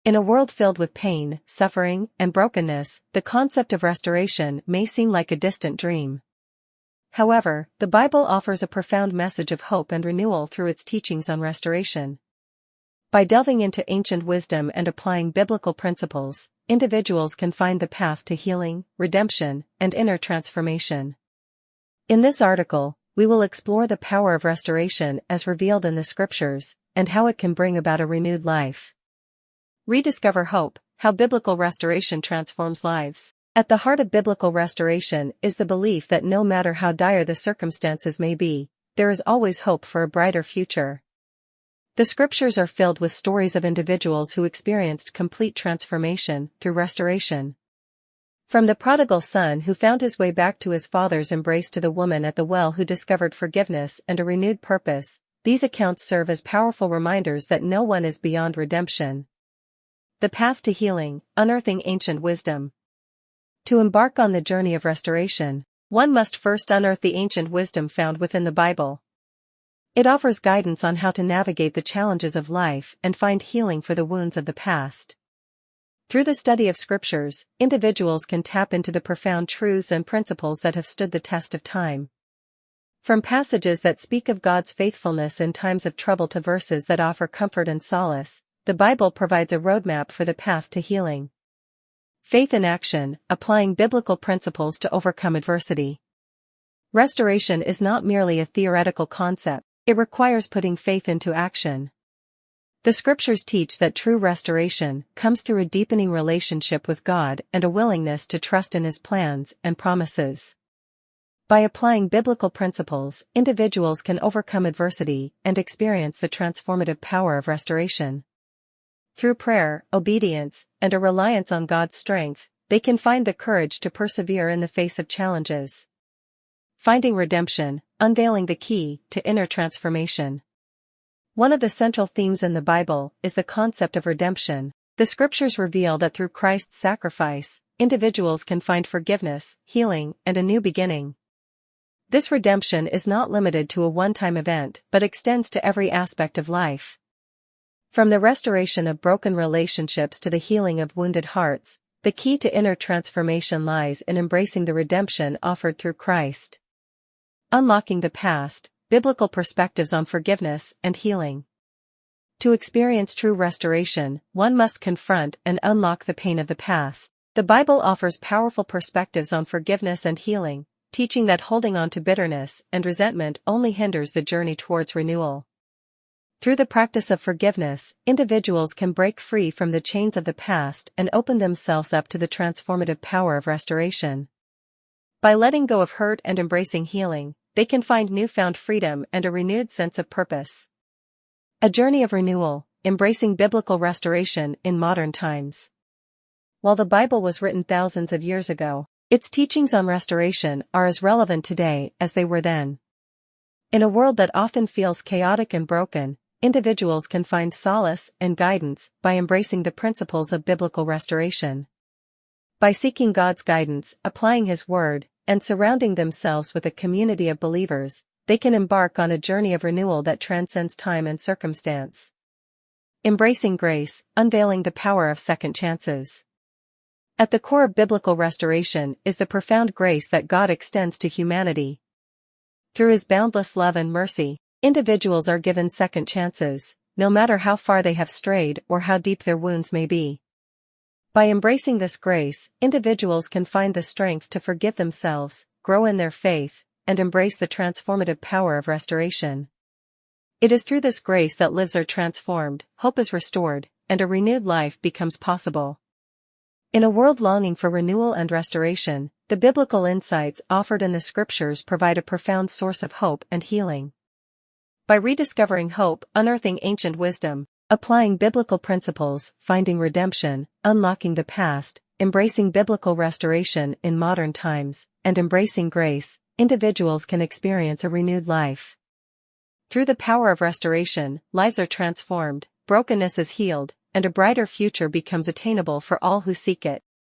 In a world filled with pain, suffering, and brokenness, the concept of restoration may seem like a distant dream. However, the Bible offers a profound message of hope and renewal through its teachings on restoration. By delving into ancient wisdom and applying biblical principles, individuals can find the path to healing, redemption, and inner transformation. In this article, we will explore the power of restoration as revealed in the Scriptures, and how it can bring about a renewed life. Rediscover hope, how biblical restoration transforms lives. At the heart of biblical restoration is the belief that no matter how dire the circumstances may be, there is always hope for a brighter future. The Scriptures are filled with stories of individuals who experienced complete transformation through restoration. From the prodigal son who found his way back to his father's embrace to the woman at the well who discovered forgiveness and a renewed purpose, these accounts serve as powerful reminders that no one is beyond redemption. The path to healing, unearthing ancient wisdom. To embark on the journey of restoration, one must first unearth the ancient wisdom found within the Bible. It offers guidance on how to navigate the challenges of life and find healing for the wounds of the past. Through the study of Scriptures, individuals can tap into the profound truths and principles that have stood the test of time. From passages that speak of God's faithfulness in times of trouble to verses that offer comfort and solace, the Bible provides a roadmap for the path to healing. Faith in action, applying biblical principles to overcome adversity. Restoration is not merely a theoretical concept, it requires putting faith into action. The Scriptures teach that true restoration comes through a deepening relationship with God and a willingness to trust in His plans and promises. By applying biblical principles, individuals can overcome adversity and experience the transformative power of restoration. Through prayer, obedience, and a reliance on God's strength, they can find the courage to persevere in the face of challenges. Finding redemption, unveiling the key to inner transformation. One of the central themes in the Bible is the concept of redemption. The Scriptures reveal that through Christ's sacrifice, individuals can find forgiveness, healing, and a new beginning. This redemption is not limited to a one-time event but extends to every aspect of life. From the restoration of broken relationships to the healing of wounded hearts, the key to inner transformation lies in embracing the redemption offered through Christ. Unlocking the past, biblical perspectives on forgiveness and healing. To experience true restoration, one must confront and unlock the pain of the past. The Bible offers powerful perspectives on forgiveness and healing, teaching that holding on to bitterness and resentment only hinders the journey towards renewal. Through the practice of forgiveness, individuals can break free from the chains of the past and open themselves up to the transformative power of restoration. By letting go of hurt and embracing healing, they can find newfound freedom and a renewed sense of purpose. A journey of renewal, embracing biblical restoration in modern times. While the Bible was written thousands of years ago, its teachings on restoration are as relevant today as they were then. In a world that often feels chaotic and broken, individuals can find solace and guidance by embracing the principles of biblical restoration. By seeking God's guidance, applying His Word, and surrounding themselves with a community of believers, they can embark on a journey of renewal that transcends time and circumstance. Embracing grace, unveiling the power of second chances. At the core of biblical restoration is the profound grace that God extends to humanity. Through His boundless love and mercy, individuals are given second chances, no matter how far they have strayed or how deep their wounds may be. By embracing this grace, individuals can find the strength to forgive themselves, grow in their faith, and embrace the transformative power of restoration. It is through this grace that lives are transformed, hope is restored, and a renewed life becomes possible. In a world longing for renewal and restoration, the biblical insights offered in the Scriptures provide a profound source of hope and healing. By rediscovering hope, unearthing ancient wisdom, applying biblical principles, finding redemption, unlocking the past, embracing biblical restoration in modern times, and embracing grace, individuals can experience a renewed life. Through the power of restoration, lives are transformed, brokenness is healed, and a brighter future becomes attainable for all who seek it.